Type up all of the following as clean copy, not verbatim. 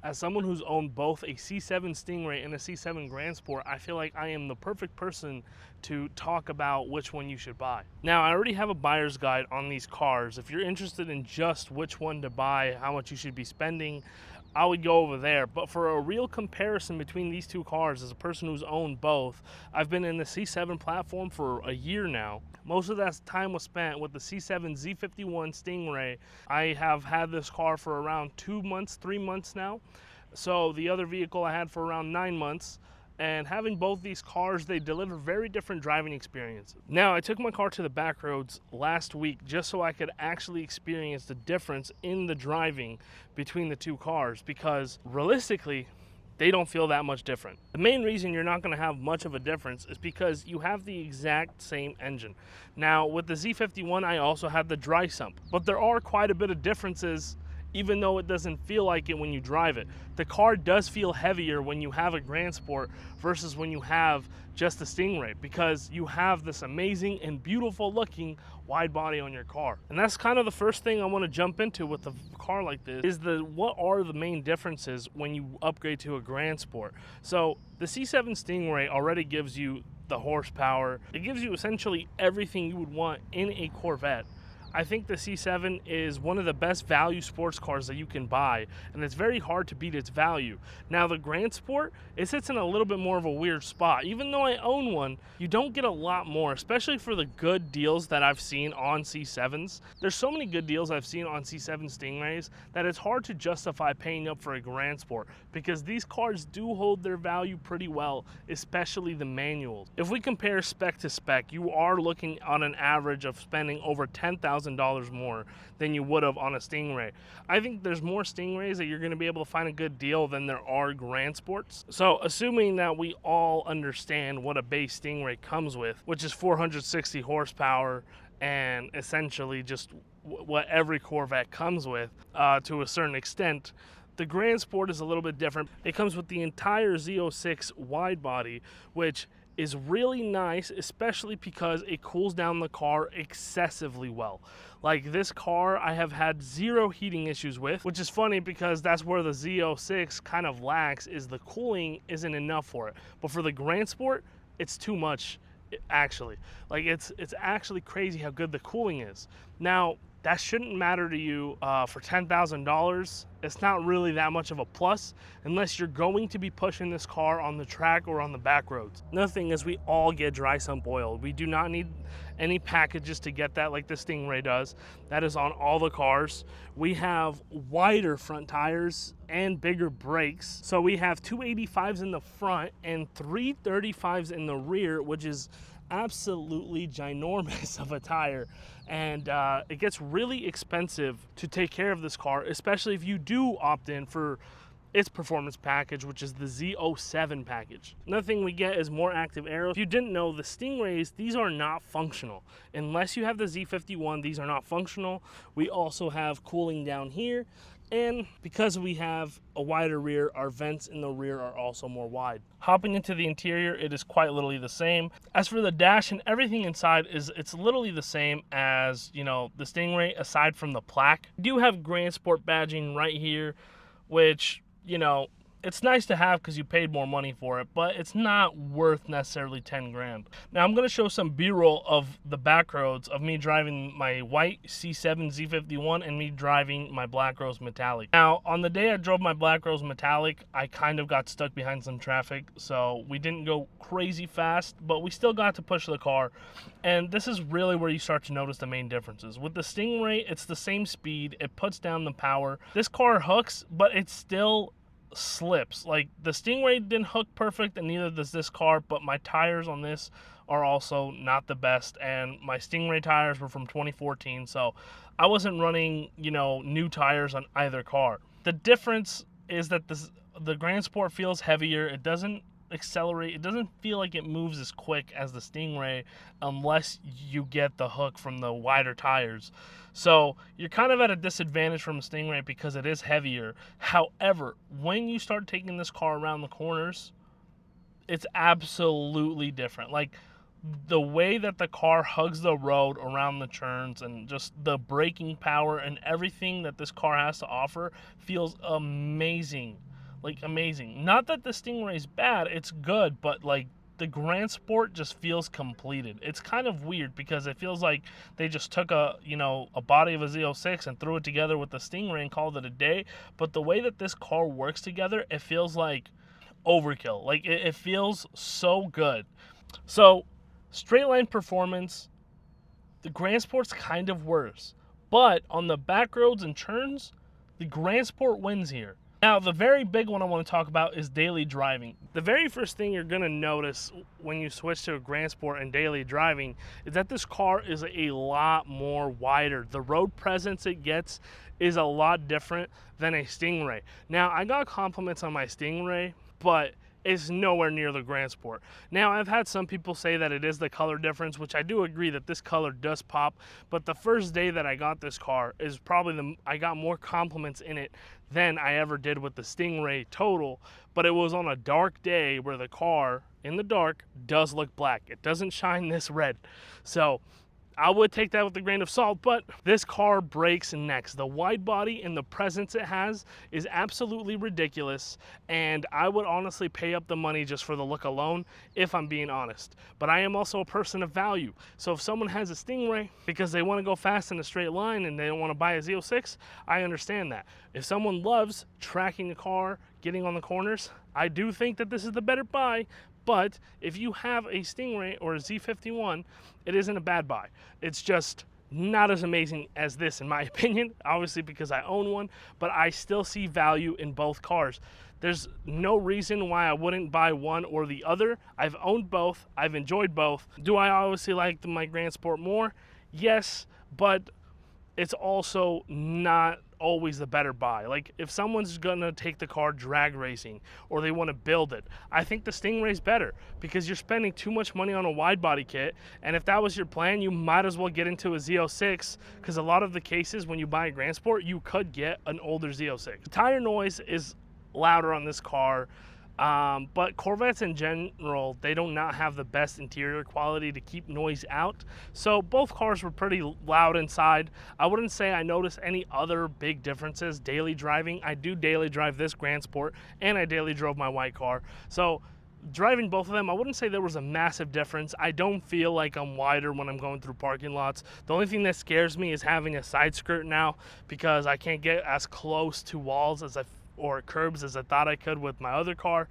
As someone who's owned both a C7 Stingray and a C7 Grandsport, I feel like I am the perfect person to talk about which one you should buy. Now, I already have a buyer's guide on these cars. If you're interested in just which one to buy, how much you should be spending, I would go over there. But for a real comparison between these two cars, as a person who's owned both, I've been in the C7 platform for a year now. Most of that time was spent with the C7 Z51 Stingray. I have had this car for around 2 months, 3 months now. So the other vehicle I had for around 9 months. And having both these cars, they deliver very different driving experiences. Now, I took my car to the back roads last week just so I could actually experience the difference in the driving between the two cars, because realistically, they don't feel that much different. The main reason you're not going to have much of a difference is because you have the exact same engine. Now, with the Z51, I also had the dry sump, but there are quite a bit of differences even though it doesn't feel like it when you drive it. The car does feel heavier when you have a Grandsport versus when you have just a Stingray, because you have this amazing and beautiful looking wide body on your car. And that's kind of the first thing I want to jump into with a car like this, is what are the main differences when you upgrade to a Grandsport. So the C7 Stingray already gives you the horsepower. It gives you essentially everything you would want in a Corvette. I think the C7 is one of the best value sports cars that you can buy, and it's very hard to beat its value. Now, the Grandsport, it sits in a little bit more of a weird spot. Even though I own one, you don't get a lot more, especially for the good deals that I've seen on C7s. There's so many good deals I've seen on C7 Stingrays that it's hard to justify paying up for a Grandsport, because these cars do hold their value pretty well, especially the manuals. If we compare spec to spec, you are looking on an average of spending over $10,000 more than you would have on a Stingray. I think there's more Stingrays that you're going to be able to find a good deal than there are Grandsports. So assuming that we all understand what a base Stingray comes with, which is 460 horsepower and essentially just what every Corvette comes with to a certain extent, the Grandsport is a little bit different. It comes with the entire Z06 wide body, which is really nice, especially because it cools down the car excessively well. Like, this car I have had zero heating issues with, which is funny because that's where the Z06 kind of lacks, is the cooling isn't enough for it. But for the Grandsport, it's too much, actually. Like, it's actually crazy how good the cooling is. Now, that shouldn't matter to you for $10,000. It's not really that much of a plus unless you're going to be pushing this car on the track or on the back roads. Another thing is, we all get dry sump oil. We do not need any packages to get that like the Stingray does. That is on all the cars. We have wider front tires and bigger brakes. So we have 285s in the front and 335s in the rear, which is absolutely ginormous of a tire. And it gets really expensive to take care of this car, especially if you do opt in for its performance package, which is the Z07 package. Another thing we get is more active aero. If you didn't know, the Stingrays, these are not functional. Unless you have the Z51, these are not functional. We also have cooling down here. And because we have a wider rear, our vents in the rear are also more wide. Hopping into the interior, it is quite literally the same. As for the dash and everything inside, it's literally the same as, you know, the Stingray, aside from the plaque. We do have Grandsport badging right here, which, you know, it's nice to have because you paid more money for it, but it's not worth necessarily 10 grand. Now, I'm going to show some B-roll of the back roads of me driving my white C7 Z51 and me driving my Black Rose Metallic. Now, on the day I drove my Black Rose Metallic, I kind of got stuck behind some traffic, so we didn't go crazy fast, but we still got to push the car. And this is really where you start to notice the main differences. With the Stingray, it's the same speed. It puts down the power. This car hooks, but it's still slips. Like, the Stingray didn't hook perfect, and neither does this car, but my tires on this are also not the best, and my Stingray tires were from 2014, so I wasn't running, you know, new tires on either car. The difference is that the Grandsport feels heavier. It doesn't accelerate. It doesn't feel like it moves as quick as the Stingray unless you get the hook from the wider tires. So you're kind of at a disadvantage from the Stingray because it is heavier. However, when you start taking this car around the corners, it's absolutely different. Like, the way that the car hugs the road around the turns and just the braking power and everything that this car has to offer feels amazing like amazing. Not that the Stingray's bad, it's good, but like the Grandsport just feels completed. It's kind of weird because it feels like they just took a body of a Z06 and threw it together with the Stingray and called it a day. But the way that this car works together, it feels like overkill. Like it feels so good. So straight line performance, the Grandsport's kind of worse. But on the back roads and turns, the Grandsport wins here. Now, the very big one I want to talk about is daily driving. The very first thing you're going to notice when you switch to a Grandsport and daily driving is that this car is a lot more wider. The road presence it gets is a lot different than a Stingray. Now, I got compliments on my Stingray, but it's nowhere near the Grandsport. Now, I've had some people say that it is the color difference, which I do agree that this color does pop, but the first day that I got this car is probably I got more compliments in it than I ever did with the Stingray total, but it was on a dark day where the car, in the dark, does look black. It doesn't shine this red. So I would take that with a grain of salt, but this car breaks necks. The wide body and the presence it has is absolutely ridiculous, and I would honestly pay up the money just for the look alone, if I'm being honest. But I am also a person of value, so if someone has a Stingray because they want to go fast in a straight line and they don't want to buy a Z06, I understand that. If someone loves tracking the car, getting on the corners, I do think that this is the better buy. But if you have a Stingray or a Z51, it isn't a bad buy. It's just not as amazing as this, in my opinion, obviously because I own one, but I still see value in both cars. There's no reason why I wouldn't buy one or the other. I've owned both. I've enjoyed both. Do I obviously like my Grandsport more? Yes, but it's also not always the better buy. Like if someone's gonna take the car drag racing or they want to build it, I think the Stingray's better because you're spending too much money on a wide body kit, and if that was your plan, you might as well get into a Z06 because a lot of the cases when you buy a Grandsport, you could get an older Z06. The tire noise is louder on this car. But Corvettes in general, they do not have the best interior quality to keep noise out. So both cars were pretty loud inside. I wouldn't say I noticed any other big differences daily driving. I do daily drive this Grandsport and I daily drove my white car. So driving both of them, I wouldn't say there was a massive difference. I don't feel like I'm wider when I'm going through parking lots. The only thing that scares me is having a side skirt now because I can't get as close to walls as or curbs as I thought I could with my other car.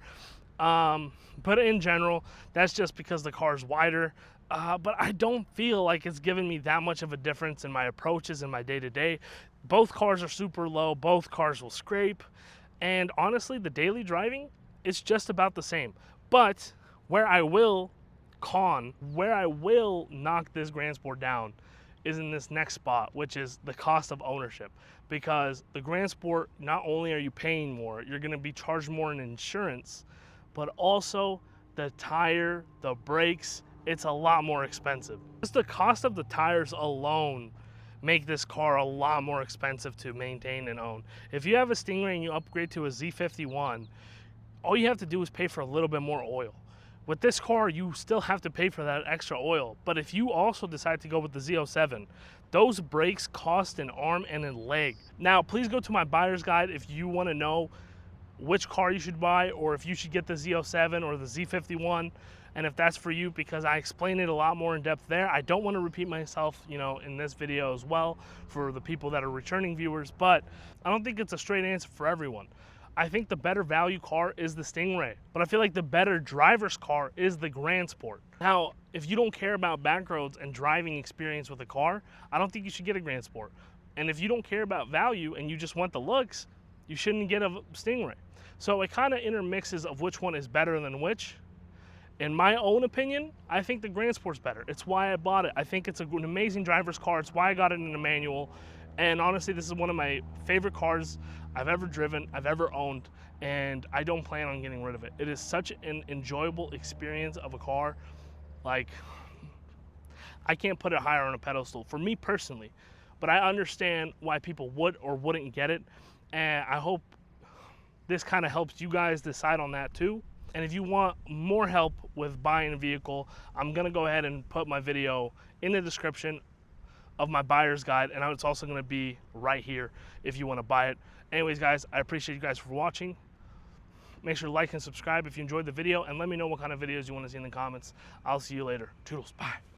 But in general, that's just because the car is wider. But I don't feel like it's given me that much of a difference in my approaches in my day-to-day. Both cars are super low. Both cars will scrape. And honestly, the daily driving, it's just about the same. But where I will knock this Grandsport down is in this next spot, which is the cost of ownership. Because the Grandsport, not only are you paying more, you're gonna be charged more in insurance, but also the tire, the brakes, it's a lot more expensive. Just the cost of the tires alone make this car a lot more expensive to maintain and own. If you have a Stingray and you upgrade to a Z51, all you have to do is pay for a little bit more oil. With this car, you still have to pay for that extra oil. But if you also decide to go with the Z07, those brakes cost an arm and a leg. Now, please go to my buyer's guide if you want to know which car you should buy or if you should get the Z07 or the Z51, and if that's for you, because I explain it a lot more in depth there. I don't want to repeat myself, in this video as well for the people that are returning viewers, but I don't think it's a straight answer for everyone. I think the better value car is the Stingray, but I feel like the better driver's car is the Grandsport. Now, if you don't care about back roads and driving experience with a car, I don't think you should get a Grandsport. And if you don't care about value and you just want the looks, you shouldn't get a Stingray. So it kind of intermixes of which one is better than which. In my own opinion, I think the Grandsport's better. It's why I bought it. I think it's an amazing driver's car. It's why I got it in a manual. And honestly, this is one of my favorite cars I've ever driven, I've ever owned, and I don't plan on getting rid of it. It is such an enjoyable experience of a car. Like, I can't put it higher on a pedestal for me personally, but I understand why people would or wouldn't get it, and I hope this kind of helps you guys decide on that too. And if you want more help with buying a vehicle, I'm gonna go ahead and put my video in the description of my buyer's guide, and it's also going to be right here if you want to buy it. Anyways, guys, I appreciate you guys for watching. Make sure to like and subscribe if you enjoyed the video, and let me know what kind of videos you want to see in the comments. I'll see you later. Toodles. Bye.